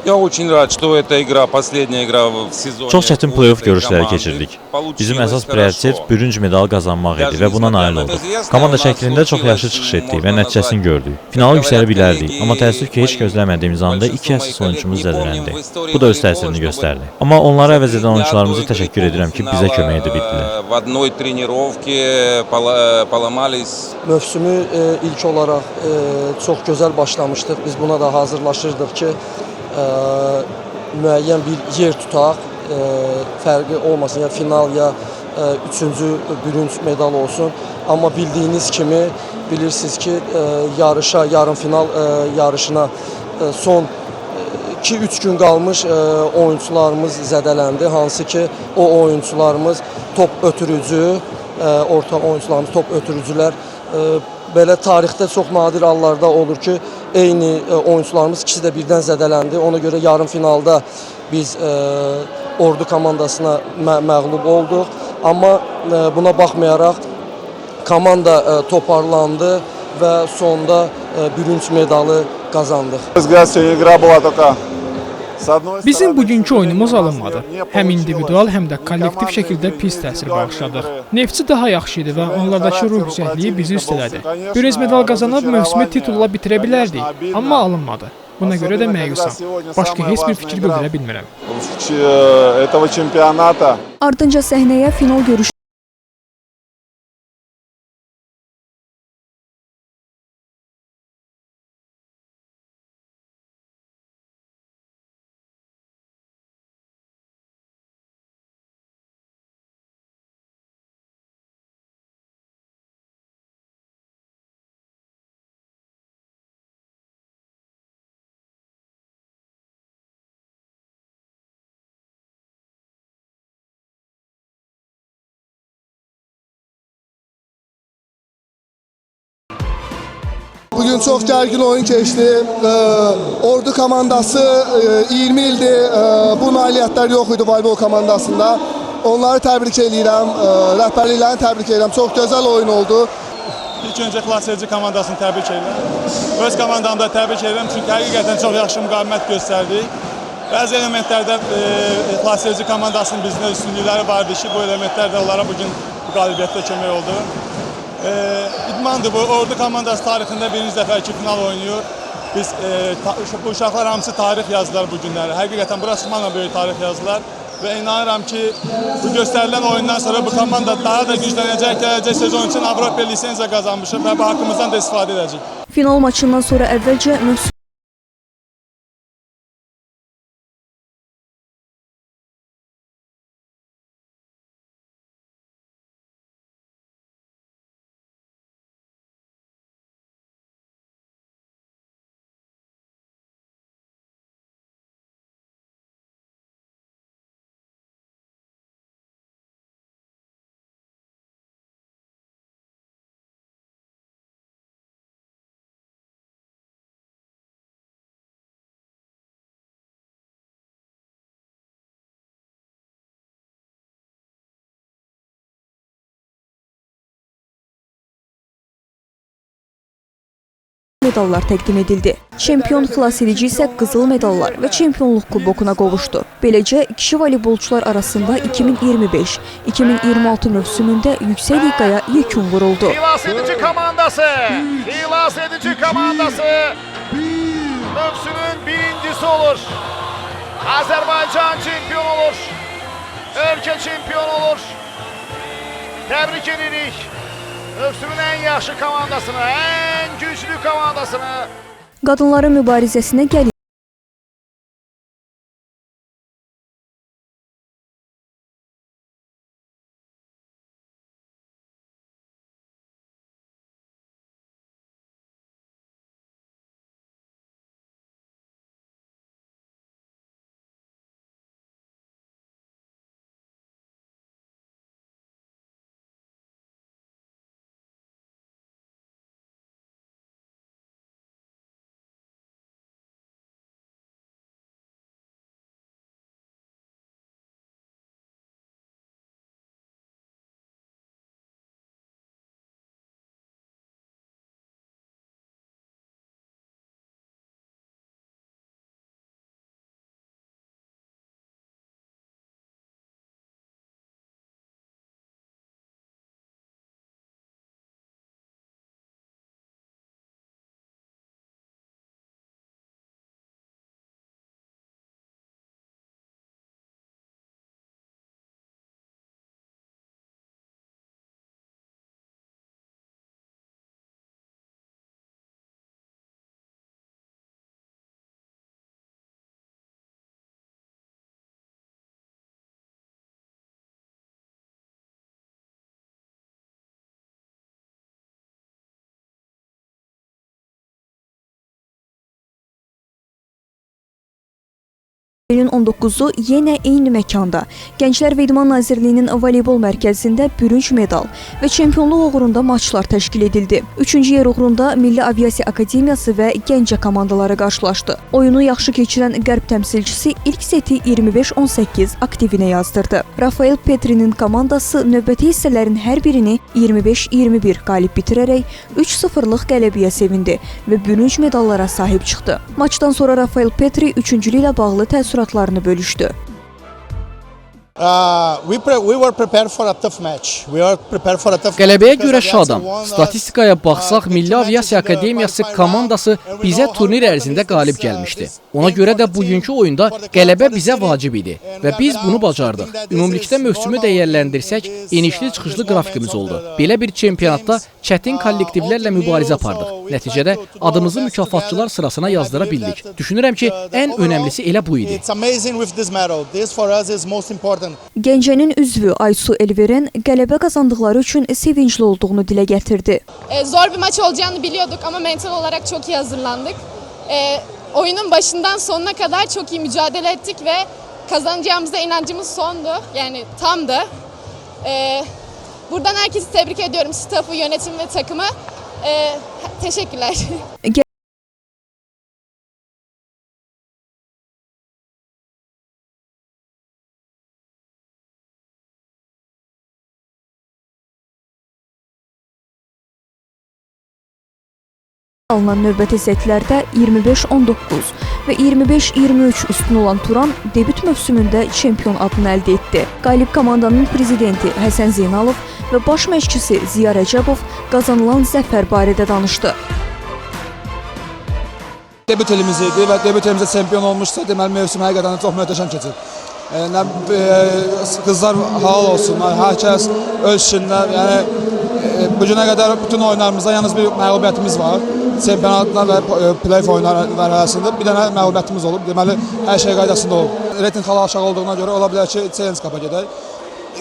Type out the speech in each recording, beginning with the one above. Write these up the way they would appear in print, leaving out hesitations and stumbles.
Я очень рад, что эта игра последняя игра в сезоне Çox çətin у play-off этой görüşləri команды. keçirdik. Bizim Получилось əsas prioritet хорошо. bürünc medal qazanmaq idi Даже və buna несмотря nail на olduq. известное, Komanda у нас şəklində çox yaxşı случилось, çıxış etdik və можно nəticəsini назвать, gördük. как Finala говорят yüksələ bilərdik, amma təəssüf ki, heç мои, gözləmədiyimiz anda iki большинство əsas моих коллег, oyunçumuz не помним zədələndi. в истории Bu da öz волейбола, təsirini чтобы göstərdi. Amma onları за əvəz 3 edən дня до oyunçularımıza игры təşəkkür edirəm ki, bizə kömək edə bildilər. в одной тренировке поломались. Mövsümü ilk olaraq çox gözəl başlamışdıq. Biz buna da hazırlaşırdıq ki, müəyyən bir yer tutaq, fərqi olmasın, ya final, ya üçüncü bürünc medal olsun. Amma bildiyiniz kimi, bilirsiniz ki, yarım final yarışına son 2-3 gün qalmış oyuncularımız zədələndi. Hansı ki, o oyuncularımız top ötürücü, orta oyuncularımız top ötürücülər. Belə tarixdə çox nadir hallarda olur ki, eyni oyuncularımız ikisi də birdən zədələndi. Ona görə yarım finalda biz Ordu komandasına məğlub olduq. Amma buna baxmayaraq komanda toparlandı və sonda bürünc medalı qazandıq. Bizim bugünkü oyunumuz alınmadı. Həm individual, həm də kollektiv şəkildə pis təsir bağışladıq. Neftçi daha yaxşı idi və onlardakı ruh gücəlliyi bizi üstələdi. Bürünc medal qazanıb mövsümü titulla bitirə bilərdik, amma alınmadı. Buna görə də məyusam. Başqa heç bir fikir bildirə bilmirəm. Ardınca səhnəyə final görüşü Bugün çok gergin oyun geçti. Ordu komandası 20 ildir bu nailiyyətlər yox idi voleybol komandasında. Onları təbrik edirəm, rəhbərliklərini təbrik edirəm. Çox gözəl oyun oldu. İlk öncə xilasedici komandasını təbrik edirəm. Öz komandamı da təbrik edirəm çünki həqiqətən çox yaxşı müqavimət göstərdik. Bəzi elementlərdə xilasedici komandasının bizdə üstünlükləri vardı ki, bu elementlər də onlara bugün bu qalibiyyətdə kömək oldu. İdmandır bu, Ordu komandası tarixində birinci dəfə iki final oynayır. Biz bu uşaqlar hamısı tarix yazdılar bu günləri. Həqiqətən burası mənə böyük tarix yazdılar. Və inanıram ki, bu göstərilən oyundan sonra bu komanda daha da güclənəcək, gələcək sezon üçün Avropa lisenziya qazanmışıq və bu haqqımızdan da istifadə edəcək. final maçından sonra əvvəlcə mövsüm medallar təqdim edildi. Çempion xilasedici isə qızıl medallar və çempionluq kubokuna qovuşdu. Beləcə, kişi voleybolçular arasında 2025-2026 mövsümündə yüksək liqaya yekun vuruldu. Xilasedici komandası mövsümün birincisi olur. Azərbaycan çempion olur. Ölkə çempion olur. Təbrik edirik. Mövsümün ən yaxşı komandasını, ən güclü komandasını. Qadınların mübarizəsinə gəlir. İyulun 19-u yenə eyni məkanda Gənclər və İdman Nazirliyinin voleybol mərkəzində bürünc medal və çempionluq uğrunda maçlar təşkil edildi. 3-cü yer uğrunda Milli Aviasiya Akademiyası və Gəncə komandaları qarşılaşdı. Oyunu yaxşı keçirən Qərb təmsilçisi ilk seti 25-18 aktivinə yazdırdı. Rafael Petri'nin komandası növbəti hissələrin hər birini 25-21 qalib bitirərək 3-0'lıq qələbəyə sevindi və bürünc medallara sahib çıxdı. Maçdan sonra Rafael Petri üçüncülüklə bağlı təəssüratlarını bölüşdü. Qələbəyə görə şadam. Statistikaya baxsaq, Milli Aviasiya Akademiyası komandası bizə turnir ərzində qalib gəlmişdi. Ona görə də bugünkü oyunda qələbə bizə vacib idi və biz bunu bacardıq. Ümumilikdə mövsümü dəyərləndirsək, enişli çıxışlı qrafikimiz oldu. Belə bir çempionatda çətin kollektivlərlə mübarizə apardıq. Nəticədə adımızı mükafatçılar sırasına yazdıra bildik. Düşünürəm ki, ən önəmlisi elə bu idi. Gəncənin üzvü Aysu Elveren qələbə qazandıqları üçün sevincli olduğunu dilə gətirdi. Zor bir maç olacağını biliyorduk ama mental olarak çok iyi hazırlandık. Oyunun başından sonuna kadar çok iyi mücadele ettik ve kazanacağımıza inancımız sondu. Yani tamdı. Buradan herkesi tebrik ediyorum. Staff'ı, yönetim ve takımı. Teşekkürler. Alınan növbəti setlərdə 25-19 və 25-23 üstün olan Turan debüt mövsümündə çempion adını əldə etdi. Qalib komandanın prezidenti Həsən Zeynalov və baş məşqçisi Ziya Rəcəbov qazanılan zəfər barədə danışdı. Debüt elimiz idi və debüt elimizdə çempion olmuşsa, deməli mövsüm həqiqətən çox möhtəşəm keçir. Qızlar halal olsunlar, hər kəs öz işində, yəni bugünə qədər bütün oyunlarımızda yalnız bir məğlubiyyətimiz var. Çempionatlar və play-off oyunları arasında bir dənə məğlubiyyətimiz olub. Deməli, hər şey qaydasında olub. Reyting hala aşağı olduğuna görə ola bilər ki, challenge qapa gedək.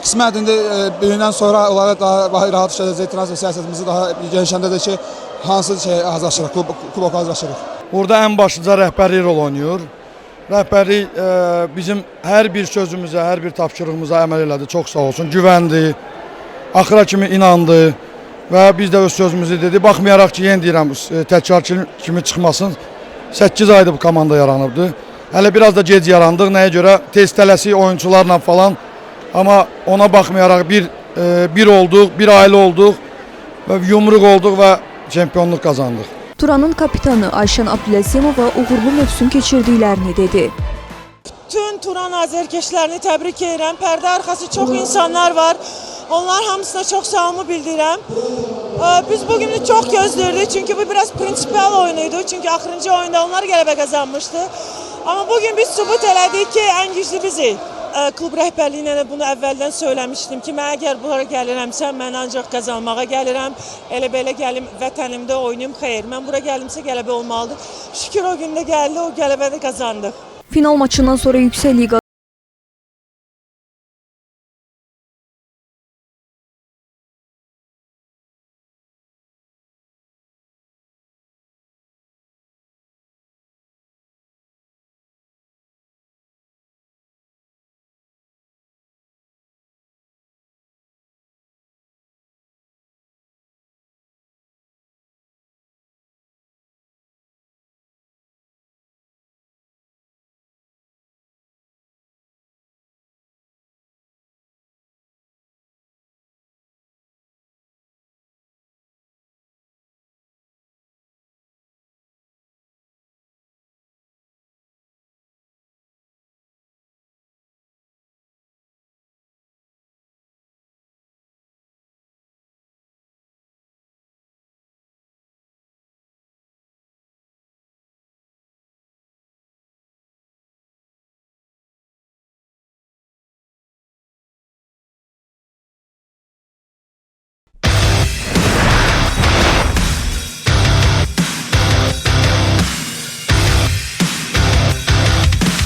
Qismət indi büyündən sonra onlara daha rahat işlədəcək transfer siyasətimizi daha genişləndə də ki, hansı şey hazırlaşırıq, kubok hazırlaşırıq. Burada ən başlıca rəhbərlik rol oynayır. Rəhbərlik bizim hər bir sözümüzə, hər bir tapşırığımıza əməl elədi. Çox sağ olsun, güvəndi, axıra kimi inandı. Və biz də öz sözümüzü dedi. Baxmayaraq ki, yenə deyirəm, təkrar kimi çıxmasın. 8 aydır bu komanda yaranıbdı. Hələ biraz da gec yarandıq. Nəyə görə? Tez tələsik oyuncularla falan. Amma ona baxmayaraq bir olduq, bir ailə olduq və yumruq olduq və çempionluq qazandıq. Turanın kapitanı Ayşən Abdüləzimova uğurlu mövsüm keçirdiklərini dedi. Bütün Turan azərkeşlərini təbrik edirəm. Pərdə arxası çox insanlar var. Onlar hamısına çox sağlamı bildirəm. Biz bugünü çox gözlürdük çünkü bu biraz prinsipal oyunuydu. Çünkü axırıncı oyunda onlar qələbə qazanmışdı. Amma bugün biz sübut elədik ki, ən güclü bizik. Klub rəhbərliyinə də bunu əvvəldən söyləmişdim ki, mən əgər bura gəlirəmsə, mən ancaq qazanmağa gəlirəm. Elə belə gəlim vətənimdə oynayım, xeyr. Mən bura gəlimsə qələbə olmalıdır. Şükür o gündə gəldi, o qələbəni qazandıq. Final maçından sonra Yüksək Liqa